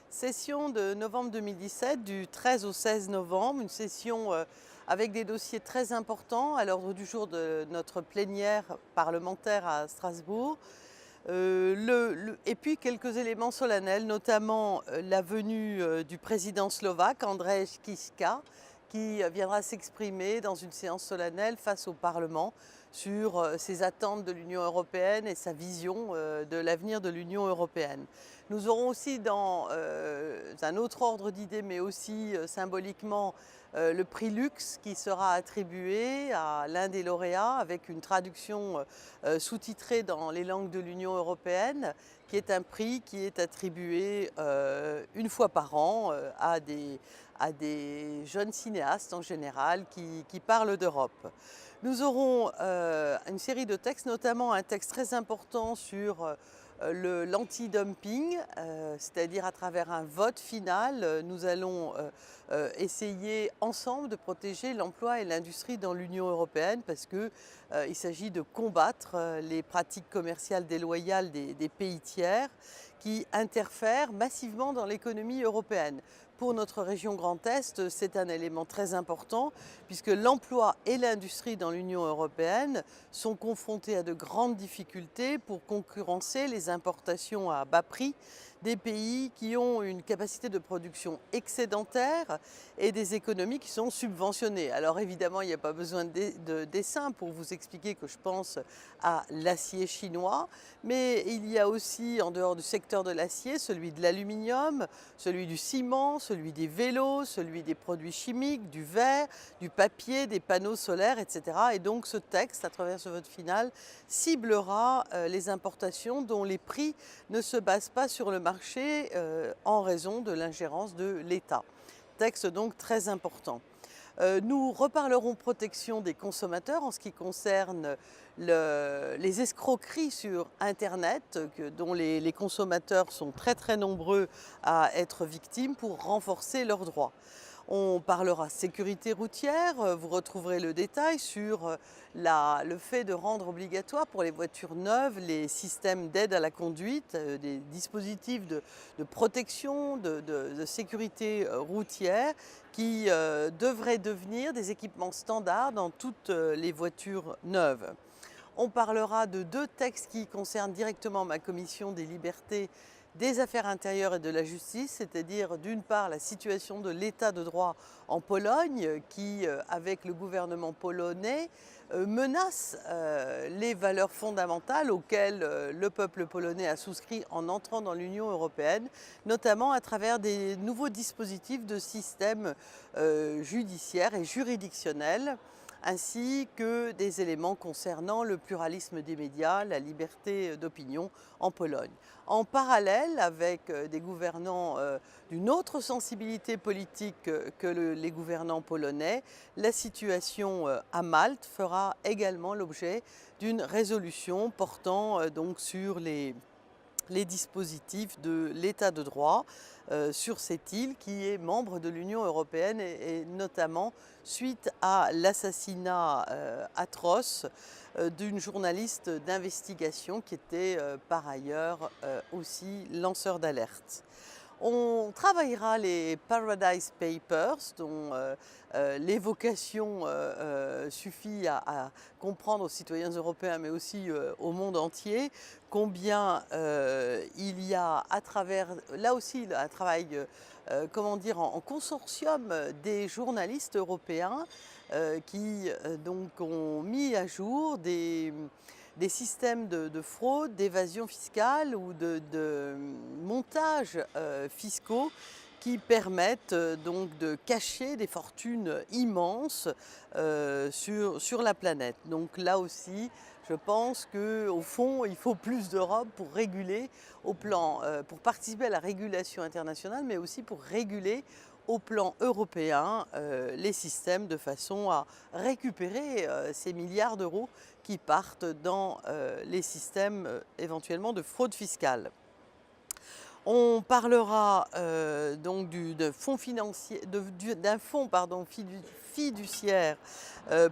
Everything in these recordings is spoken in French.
Session de novembre 2017, du 13 au 16 novembre, une session avec des dossiers très importants à l'ordre du jour de notre plénière parlementaire à Strasbourg. Et puis quelques éléments solennels, notamment la venue du président slovaque, Andrzej Kiska, qui viendra s'exprimer dans une séance solennelle face au Parlement sur ses attentes de l'Union européenne et sa vision de l'avenir de l'Union européenne. Nous aurons aussi dans un autre ordre d'idées, mais aussi symboliquement, le prix Lux qui sera attribué à l'un des lauréats avec une traduction sous-titré dans les langues de l'Union européenne, qui est un prix qui est attribué une fois par an à des jeunes cinéastes en général qui parlent d'Europe. Nous aurons une série de textes, notamment un texte très important sur l'anti-dumping, c'est-à-dire à travers un vote final, nous allons essayer ensemble de protéger l'emploi et l'industrie dans l'Union européenne parce qu'il s'agit de combattre les pratiques commerciales déloyales des pays tiers qui interfèrent massivement dans l'économie européenne. Pour notre région Grand Est, c'est un élément très important puisque l'emploi et l'industrie dans l'Union européenne sont confrontés à de grandes difficultés pour concurrencer les importations à bas prix des pays qui ont une capacité de production excédentaire et des économies qui sont subventionnées. Alors évidemment, il n'y a pas besoin de dessin pour vous expliquer que je pense à l'acier chinois, mais il y a aussi, en dehors du secteur de l'acier, celui de l'aluminium, celui du ciment, celui des vélos, celui des produits chimiques, du verre, du papier, des panneaux solaires, etc. Et donc ce texte, à travers ce vote final, ciblera les importations dont les prix ne se basent pas sur le marché en raison de l'ingérence de l'État. Texte donc très important. Nous reparlerons protection des consommateurs en ce qui concerne les escroqueries sur Internet, dont les consommateurs sont très nombreux à être victimes pour renforcer leurs droits. On parlera sécurité routière, vous retrouverez le détail sur le fait de rendre obligatoire pour les voitures neuves les systèmes d'aide à la conduite, des dispositifs de protection, de sécurité routière qui devraient devenir des équipements standards dans toutes les voitures neuves. On parlera de deux textes qui concernent directement ma commission des libertés, des affaires intérieures et de la justice, c'est-à-dire d'une part la situation de l'état de droit en Pologne qui, avec le gouvernement polonais, menace les valeurs fondamentales auxquelles le peuple polonais a souscrit en entrant dans l'Union européenne, notamment à travers des nouveaux dispositifs de système judiciaire et juridictionnel, ainsi que des éléments concernant le pluralisme des médias, la liberté d'opinion en Pologne. En parallèle, avec des gouvernants d'une autre sensibilité politique que les gouvernants polonais, la situation à Malte fera également l'objet d'une résolution portant donc sur les dispositifs de l'état de droit sur cette île qui est membre de l'Union européenne et notamment suite à l'assassinat atroce d'une journaliste d'investigation qui était par ailleurs aussi lanceur d'alerte. On travaillera les Paradise Papers, dont l'évocation suffit à comprendre aux citoyens européens, mais aussi au monde entier, combien il y a à travers, là aussi, un travail comment dire, en consortium des journalistes européens qui donc ont mis à jour des systèmes de fraude, d'évasion fiscale ou de montages fiscaux qui permettent donc de cacher des fortunes immenses sur la planète. Donc là aussi, je pense qu'au fond, il faut plus d'Europe pour réguler au plan, pour participer à la régulation internationale, mais aussi pour réguler au plan européen les systèmes de façon à récupérer ces milliards d'euros qui partent dans les systèmes éventuellement de fraude fiscale. On parlera donc d'un fonds financier, d'un fonds fiduciaire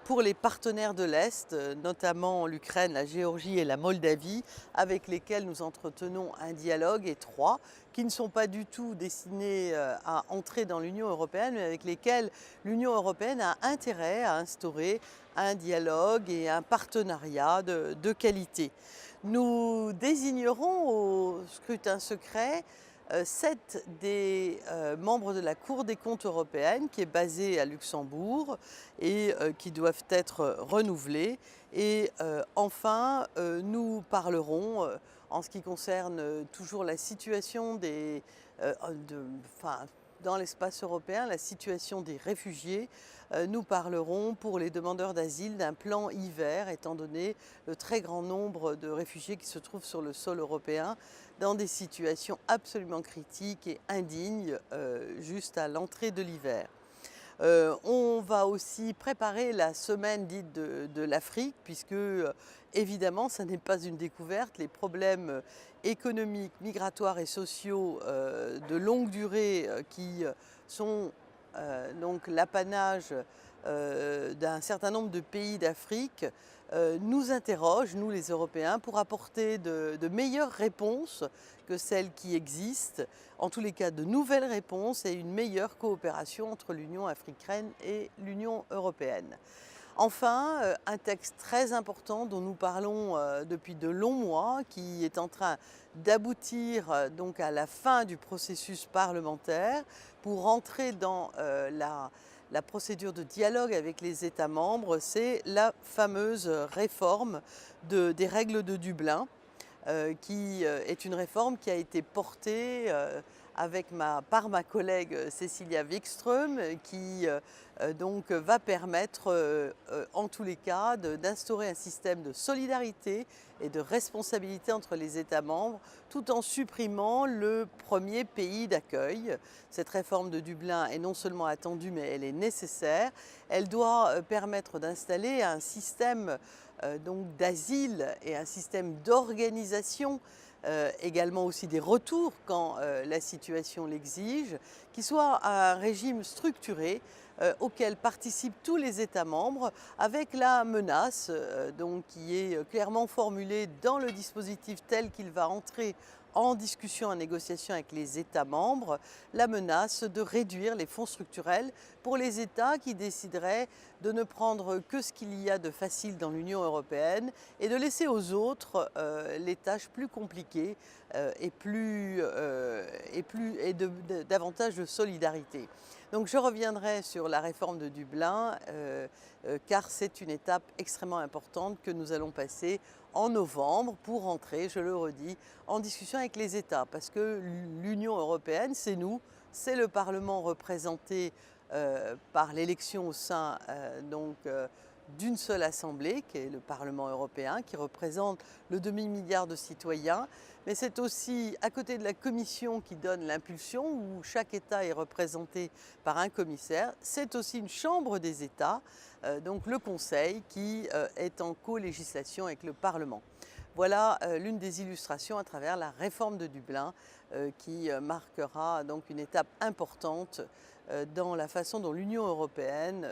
pour les partenaires de l'Est, notamment l'Ukraine, la Géorgie et la Moldavie, avec lesquels nous entretenons un dialogue étroit qui ne sont pas du tout destinés à entrer dans l'Union européenne, mais avec lesquels l'Union européenne a intérêt à instaurer un dialogue et un partenariat de qualité. Nous désignerons au scrutin secret 7 des membres de la Cour des comptes européenne qui est basée à Luxembourg et qui doivent être renouvelés. Et enfin, nous parlerons, en ce qui concerne toujours la situation enfin, dans l'espace européen, la situation des réfugiés. Nous parlerons pour les demandeurs d'asile d'un plan hiver, étant donné le très grand nombre de réfugiés qui se trouvent sur le sol européen dans des situations absolument critiques et indignes juste à l'entrée de l'hiver. On va aussi préparer la semaine dite de l'Afrique, puisque évidemment, ça n'est pas une découverte. Les problèmes économiques, migratoires et sociaux de longue durée qui sont donc l'apanage d'un certain nombre de pays d'Afrique nous interrogent, nous les Européens, pour apporter de meilleures réponses que celles qui existent, en tous les cas de nouvelles réponses et une meilleure coopération entre l'Union africaine et l'Union européenne. Enfin, un texte très important dont nous parlons depuis de longs mois, qui est en train d'aboutir donc à la fin du processus parlementaire pour entrer dans la procédure de dialogue avec les États membres, c'est la fameuse réforme des règles de Dublin, qui est une réforme qui a été portée par ma collègue Cecilia Wikström, qui donc va permettre en tous les cas d'instaurer un système de solidarité et de responsabilité entre les États membres, tout en supprimant le premier pays d'accueil. Cette réforme de Dublin est non seulement attendue, mais elle est nécessaire. Elle doit permettre d'installer un système donc d'asile et un système d'organisation, également aussi des retours quand la situation l'exige, qui soit un régime structuré auquel participent tous les États membres, avec la menace donc, qui est clairement formulée dans le dispositif tel qu'il va entrer en discussion, en négociation avec les États membres, la menace de réduire les fonds structurels pour les États qui décideraient de ne prendre que ce qu'il y a de facile dans l'Union européenne et de laisser aux autres les tâches plus compliquées et davantage de solidarité. Donc je reviendrai sur la réforme de Dublin car c'est une étape extrêmement importante que nous allons passer en novembre pour entrer, je le redis, en discussion avec les États. Parce que l'Union européenne, c'est nous, c'est le Parlement représenté par l'élection au sein d'une seule assemblée, qui est le Parlement européen, qui représente le demi-milliard de citoyens. Mais c'est aussi, à côté de la Commission qui donne l'impulsion, où chaque État est représenté par un commissaire, c'est aussi une Chambre des États, donc le Conseil, qui est en co-législation avec le Parlement. Voilà l'une des illustrations à travers la réforme de Dublin qui marquera donc une étape importante dans la façon dont l'Union européenne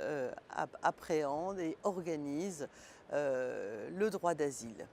appréhende et organise le droit d'asile.